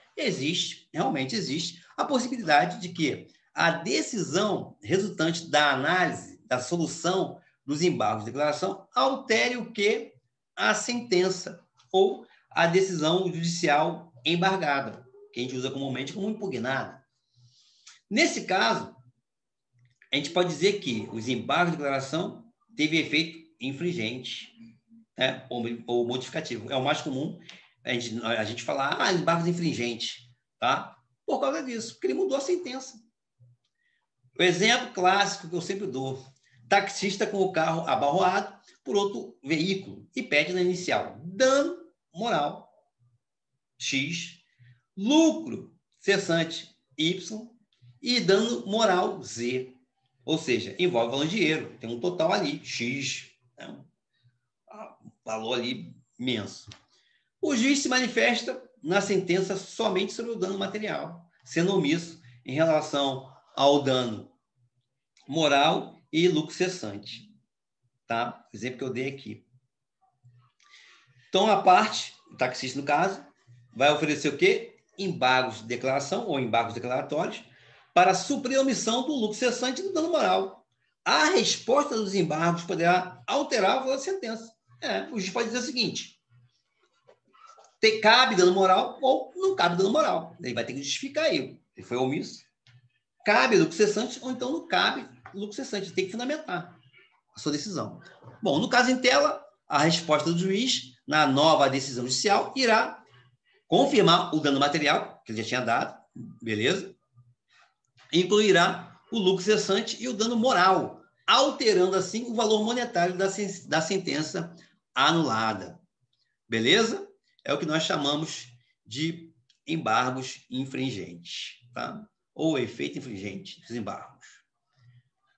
realmente existe, a possibilidade de que a decisão resultante da análise, da solução dos embargos de declaração, altere o que? A sentença ou a decisão judicial embargada, que a gente usa comumente como impugnada. Nesse caso, a gente pode dizer que os embargos de declaração teve efeito infringente, né, ou modificativo. É o mais comum a gente falar, embargos infringentes, tá? Por causa disso, porque ele mudou a sentença. O exemplo clássico que eu sempre dou: taxista com o carro abarroado por outro veículo e pede na inicial dano moral X, lucro cessante Y e dano moral Z. Ou seja, envolve valor de dinheiro, tem um total ali, X, né? Um valor ali imenso. O juiz se manifesta na sentença somente sobre o dano material, sendo omisso em relação ao dano moral e lucro cessante. Tá? O exemplo que eu dei aqui. Então, a parte, o taxista, no caso, vai oferecer o quê? Embargos de declaração ou embargos declaratórios para suprir a omissão do lucro cessante e do dano moral. A resposta dos embargos poderá alterar o valor da sentença. O juiz pode dizer o seguinte: cabe dano moral ou não cabe dano moral. Ele vai ter que justificar aí. Ele foi omisso. Cabe lucro cessante ou então não cabe lucro cessante. Ele tem que fundamentar a sua decisão. Bom, no caso em tela, a resposta do juiz na nova decisão judicial irá confirmar o dano material que ele já tinha dado, beleza? Incluirá o lucro cessante e o dano moral, alterando assim o valor monetário da sentença anulada. Beleza? É o que nós chamamos de embargos infringentes, tá? Ou efeito infringente dos embargos.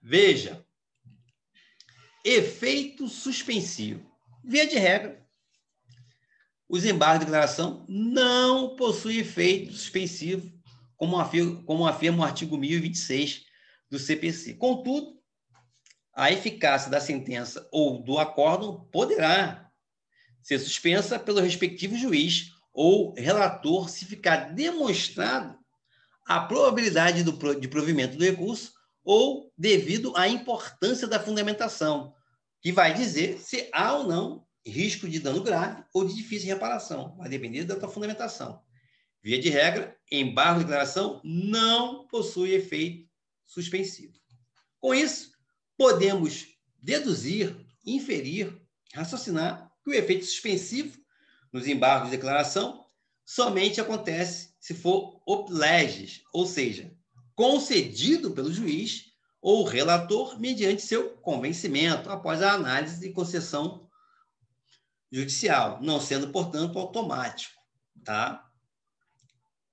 Veja, efeito suspensivo. Via de regra, os embargos de declaração não possuem efeito suspensivo, como afirma o artigo 1026 do CPC. Contudo, a eficácia da sentença ou do acórdão poderá ser suspensa pelo respectivo juiz ou relator se ficar demonstrado a probabilidade de provimento do recurso ou devido à importância da fundamentação, que vai dizer se há ou não risco de dano grave ou de difícil reparação, vai depender da tua fundamentação. Via de regra, embargo de declaração não possui efeito suspensivo. Com isso, podemos deduzir, inferir, raciocinar que o efeito suspensivo nos embargos de declaração somente acontece se for op leges, ou seja, concedido pelo juiz ou relator mediante seu convencimento após a análise e concessão judicial, não sendo, portanto, automático, tá?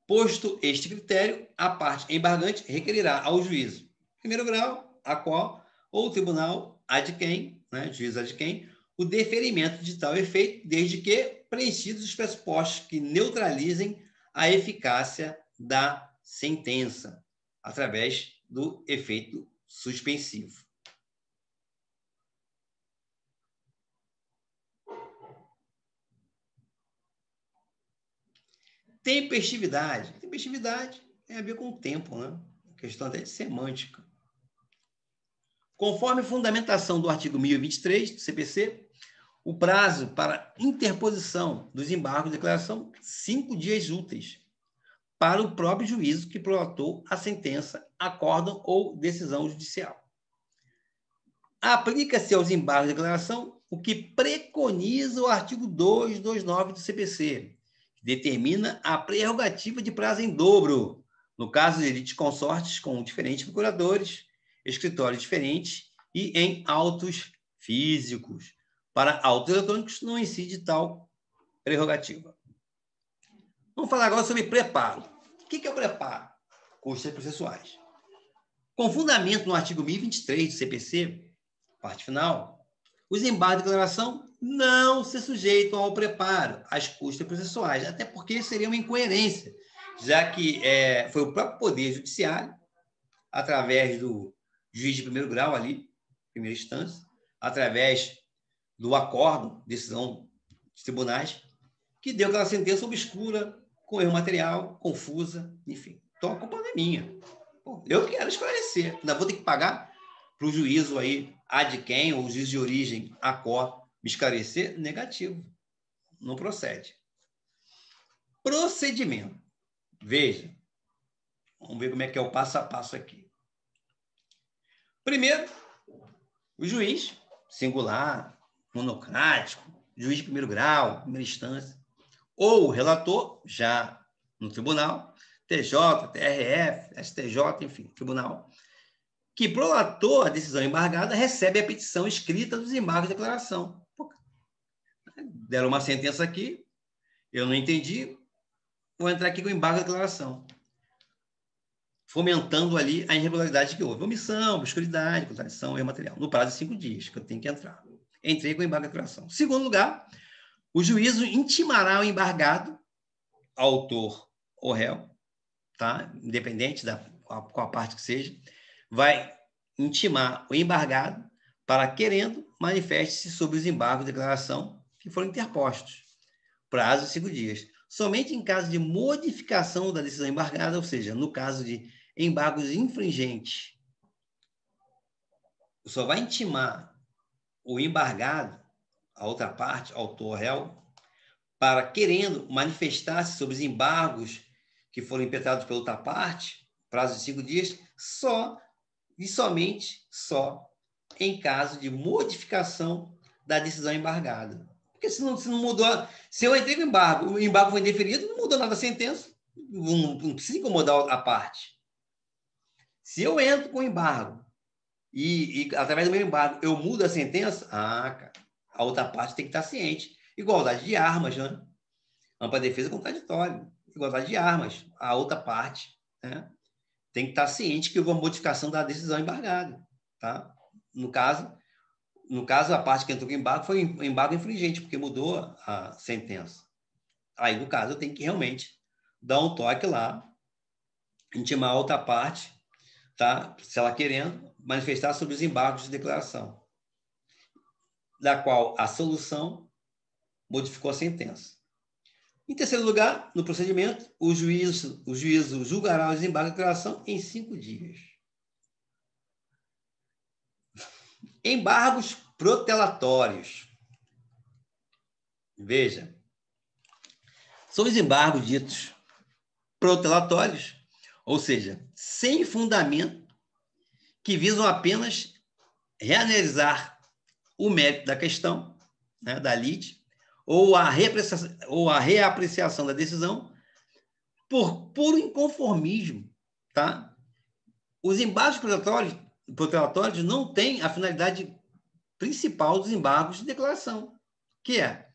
Posto este critério, a parte embargante requerirá ao juízo, primeiro grau, a qual, ou o tribunal ad quem, né, juiz ad quem, o deferimento de tal efeito, desde que preenchidos os pressupostos que neutralizem a eficácia da sentença, através do efeito suspensivo. Tempestividade. Tempestividade tem a ver com o tempo, né? Questão até de semântica. Conforme a fundamentação do artigo 1023 do CPC, o prazo para interposição dos embargos de declaração, 5 dias úteis, para o próprio juízo que prolatou a sentença, acórdão ou decisão judicial. Aplica-se aos embargos de declaração o que preconiza o artigo 229 do CPC, que determina a prerrogativa de prazo em dobro No caso de litisconsortes com diferentes procuradores, escritórios diferentes e em autos físicos. Para autos eletrônicos, não incide tal prerrogativa. Vamos falar agora sobre preparo. O que é o preparo? Custas processuais. Com fundamento no artigo 1023 do CPC, parte final, os embargos de declaração não se sujeitam ao preparo, às custas processuais, até porque seria uma incoerência, já que foi o próprio Poder Judiciário, através do juiz de primeiro grau ali, primeira instância, através do acórdão, decisão dos tribunais, que deu aquela sentença obscura, com erro material, confusa, enfim. Então, a culpa não é minha. Pô, eu quero esclarecer. Ainda vou ter que pagar para o juízo aí, ad quem, ou o juízo de origem, ACOR, me esclarecer? Negativo. Não procede. Procedimento. Veja. Vamos ver como é que é o passo a passo aqui. Primeiro, o juiz, singular, monocrático, juiz de primeiro grau, primeira instância, ou o relator, já no tribunal, TJ, TRF, STJ, enfim, tribunal, que prolatou a decisão embargada, recebe a petição escrita dos embargos de declaração. Deram uma sentença aqui, eu não entendi, vou entrar aqui com o embargo de declaração, fomentando ali a irregularidade que houve. Omissão, obscuridade, contradição, erro material. No prazo de 5 dias, que eu tenho que entrar. Entrei com o embargo de declaração. Segundo lugar, o juízo intimará o embargado, autor ou réu, tá? Independente da qual a parte que seja, vai intimar o embargado para, querendo, manifeste-se sobre os embargos de declaração que foram interpostos. Prazo de 5 dias. Somente em caso de modificação da decisão embargada, ou seja, no caso de embargos infringentes, só vai intimar o embargado, a outra parte, autor réu, para, querendo, manifestar-se sobre os embargos que foram impetrados pela outra parte, prazo de 5 dias, só e somente só em caso de modificação da decisão embargada. Porque se não mudou, se eu entrei com o embargo foi indeferido, não mudou nada a sentença, não precisa incomodar a parte. Se eu entro com embargo e através do meu embargo eu mudo a sentença, cara, a outra parte tem que estar ciente. Igualdade de armas, né? Ampla defesa contraditória. Igualdade de armas. A outra parte, né, tem que estar ciente que houve uma modificação da decisão embargada. Tá? No caso, a parte que entrou com embargo foi um embargo infringente, porque mudou a sentença. Aí, no caso, eu tenho que realmente dar um toque lá, intimar a outra parte, tá? Se ela querendo, manifestar sobre os embargos de declaração, da qual a solução modificou a sentença. Em terceiro lugar, no procedimento, o juízo julgará os embargos de declaração em 5 dias. Embargos protelatórios. Veja, são os embargos ditos protelatórios, ou seja, sem fundamento, que visam apenas reanalisar o mérito da questão, né, da lide, ou a reapreciação da decisão por puro inconformismo. Tá? Os embargos protelatórios não têm a finalidade principal dos embargos de declaração, que é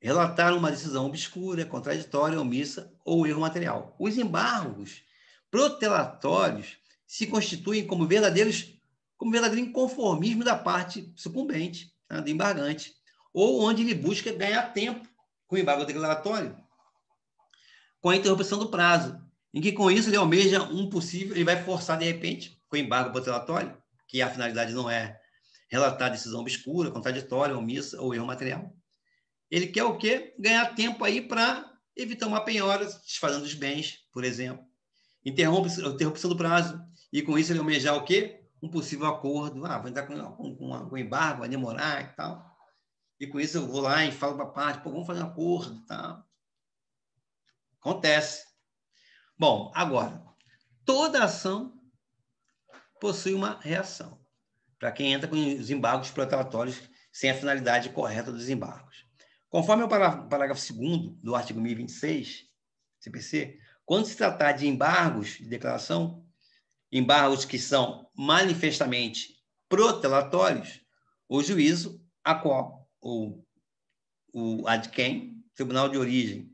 relatar uma decisão obscura, contraditória, omissa ou erro material. Os embargos protelatórios se constituem como verdadeiro inconformismo da parte sucumbente, tá, do embargante, ou onde ele busca ganhar tempo com o embargo declaratório, com a interrupção do prazo, em que com isso ele almeja ele vai forçar de repente, com o embargo protelatório, que a finalidade não é relatar decisão obscura, contraditória, omissa ou erro material. Ele quer o quê? Ganhar tempo aí para evitar uma penhora, desfazendo os bens, por exemplo. Interrupção do prazo. E com isso ele almejar o quê? Um possível acordo. Vou entrar com embargo, vai demorar e tal. E com isso eu vou lá e falo para a parte, vamos fazer um acordo e tal. Acontece. Bom, agora, toda ação possui uma reação. Para quem entra com os embargos protelatórios sem a finalidade correta dos embargos. Conforme o parágrafo 2º do artigo 1026, CPC, Quando se tratar de embargos de declaração, embargos que são manifestamente protelatórios, o juízo, a qual o adquém, tribunal de origem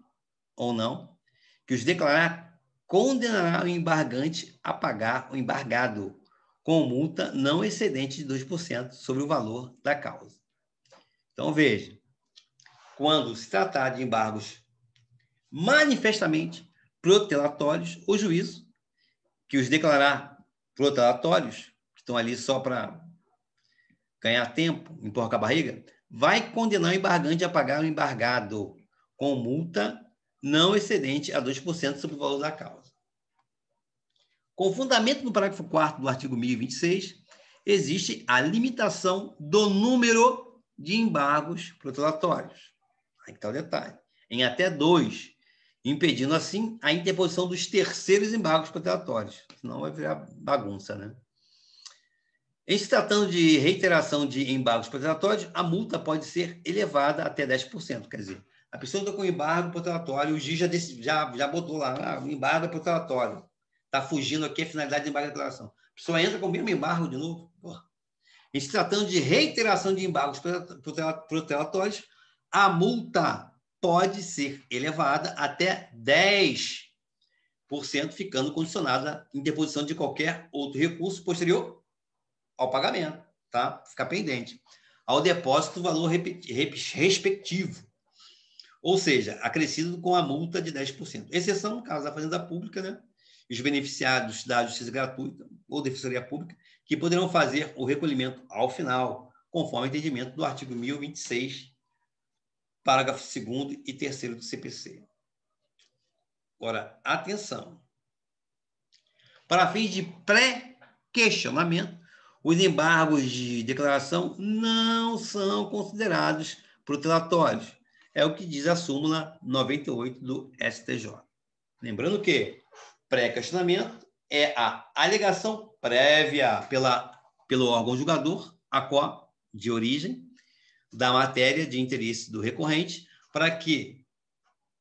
ou não, que os declarar, condenará o embargante a pagar o embargado, com multa não excedente de 2% sobre o valor da causa. Então, veja, quando se tratar de embargos manifestamente protelatórios, o juízo, que os declarar protelatórios, que estão ali só para ganhar tempo, empurrar com a barriga, vai condenar o embargante a pagar o embargado, com multa não excedente a 2% sobre o valor da causa. Com fundamento no parágrafo 4º do artigo 1026, existe a limitação do número de embargos protelatórios. Aí está o detalhe. Em até 2, impedindo, assim, a interposição dos terceiros embargos protelatórios. Senão vai virar bagunça, né? Em se tratando de reiteração de embargos protelatórios, a multa pode ser elevada até 10%. Quer dizer, a pessoa está com embargo protelatório, o juiz já botou lá, o embargo é protelatório. Está fugindo aqui a finalidade de embargo de declaração. A pessoa entra com o mesmo embargo de novo. Porra. Em se tratando de reiteração de embargos protelatórios, a multa pode ser elevada até 10%, ficando condicionada à interposição de qualquer outro recurso posterior ao pagamento, tá? Fica pendente. Ao depósito do valor respectivo. Ou seja, acrescido com a multa de 10%. Exceção, no caso da Fazenda Pública, né? Os beneficiados da Justiça Gratuita ou Defensoria Pública, que poderão fazer o recolhimento ao final, conforme o entendimento do artigo 1026, parágrafo 2º e 3º do CPC. Agora, atenção. Para fins de pré-questionamento, os embargos de declaração não são considerados protelatórios. É o que diz a súmula 98 do STJ. Lembrando que pré-questionamento é a alegação prévia pelo órgão julgador, a qual de origem, da matéria de interesse do recorrente, para que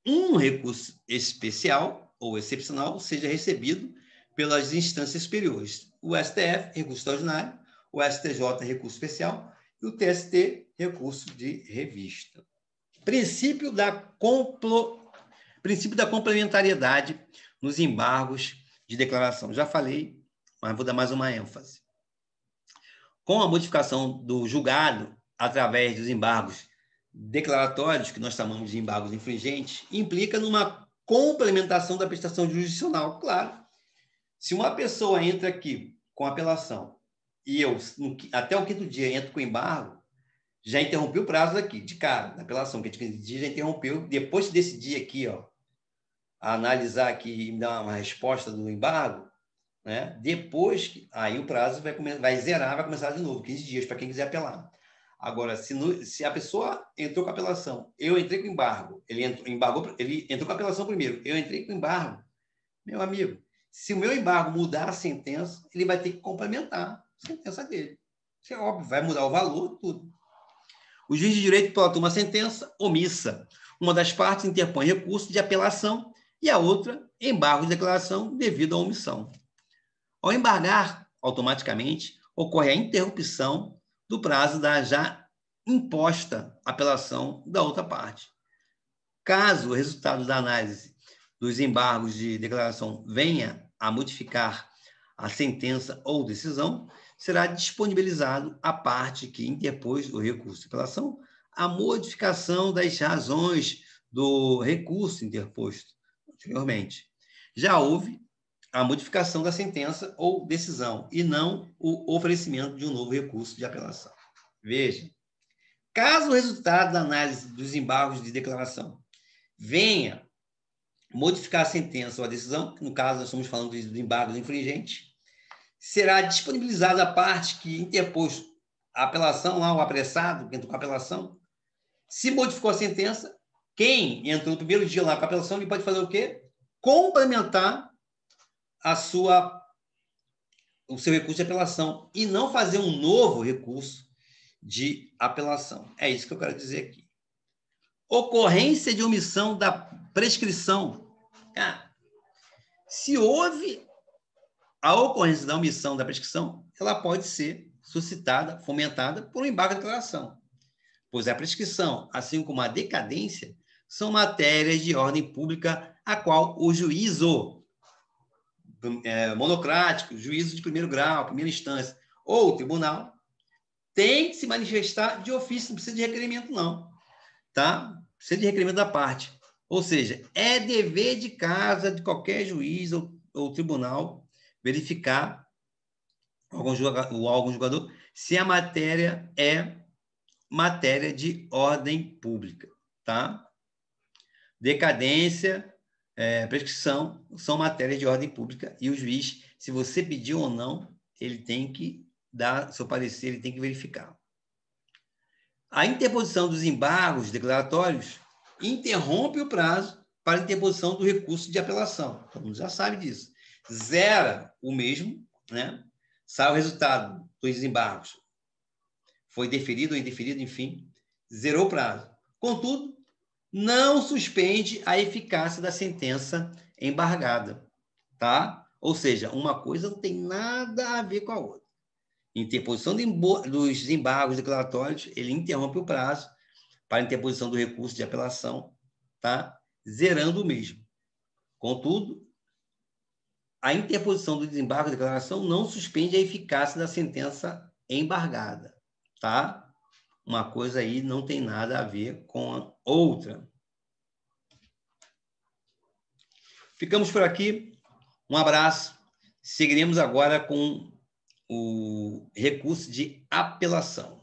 um recurso especial ou excepcional seja recebido pelas instâncias superiores. O STF, recurso extraordinário, o STJ, recurso especial, e o TST, recurso de revista. Princípio da complementariedade nos embargos de declaração. Já falei, mas vou dar mais uma ênfase. Com a modificação do julgado, através dos embargos declaratórios, que nós chamamos de embargos infringentes, implica numa complementação da prestação jurisdicional. Claro, se uma pessoa entra aqui com apelação e eu, até o 5º dia, entro com embargo, já interrompeu o prazo aqui, de cara, da apelação, que de 15 dias já interrompeu. Depois de decidir aqui, ó, a analisar aqui e me dar uma resposta do embargo, né? Depois, aí o prazo vai zerar, vai começar de novo, 15 dias, para quem quiser apelar. Agora, se a pessoa entrou com apelação, eu entrei com embargo, ele entrou com apelação primeiro, eu entrei com embargo, meu amigo, se o meu embargo mudar a sentença, ele vai ter que complementar a sentença dele. Isso é óbvio, vai mudar o valor, tudo. O juiz de direito pode tomar uma sentença omissa. Uma das partes interpõe recurso de apelação e a outra, embargo de declaração devido à omissão. Ao embargar, automaticamente, ocorre a interrupção do prazo da já imposta apelação da outra parte. Caso o resultado da análise dos embargos de declaração venha a modificar a sentença ou decisão, será disponibilizado à parte que interpôs o recurso de apelação a modificação das razões do recurso interposto anteriormente. Já houve a modificação da sentença ou decisão e não o oferecimento de um novo recurso de apelação. Veja, caso o resultado da análise dos embargos de declaração venha modificar a sentença ou a decisão, que no caso nós estamos falando do embargo do infringente, será disponibilizada a parte que interpôs a apelação, lá o apressado, que entrou com a apelação, se modificou a sentença, quem entrou no primeiro dia lá com a apelação, ele pode fazer o quê? Complementar o seu recurso de apelação e não fazer um novo recurso de apelação. É isso que eu quero dizer aqui. Ocorrência de omissão da prescrição. Se houve a ocorrência da omissão da prescrição, ela pode ser suscitada, fomentada por um embargo de declaração, pois a prescrição, assim como a decadência, são matérias de ordem pública a qual o juízo monocrático, juízo de primeiro grau, primeira instância, ou o tribunal, tem que se manifestar de ofício, não precisa de requerimento, não. Tá? Precisa de requerimento da parte. Ou seja, é dever de casa de qualquer juiz ou tribunal verificar o órgão julgador se a matéria é matéria de ordem pública. Tá? Decadência, prescrição são matérias de ordem pública e o juiz, se você pediu ou não, ele tem que dar seu parecer, ele tem que verificar. A interposição dos embargos declaratórios interrompe o prazo para a interposição do recurso de apelação. Todo mundo já sabe disso. Zera o mesmo, né? Sai o resultado dos embargos. Foi deferido ou indeferido, enfim, zerou o prazo. Contudo, não suspende a eficácia da sentença embargada, tá? Ou seja, uma coisa não tem nada a ver com a outra. Interposição dos embargos declaratórios, ele interrompe o prazo para a interposição do recurso de apelação, tá? Zerando o mesmo. Contudo, a interposição do desembargo de declaração não suspende a eficácia da sentença embargada, tá? Uma coisa aí não tem nada a ver com a outra. Ficamos por aqui. Um abraço. Seguiremos agora com o recurso de apelação.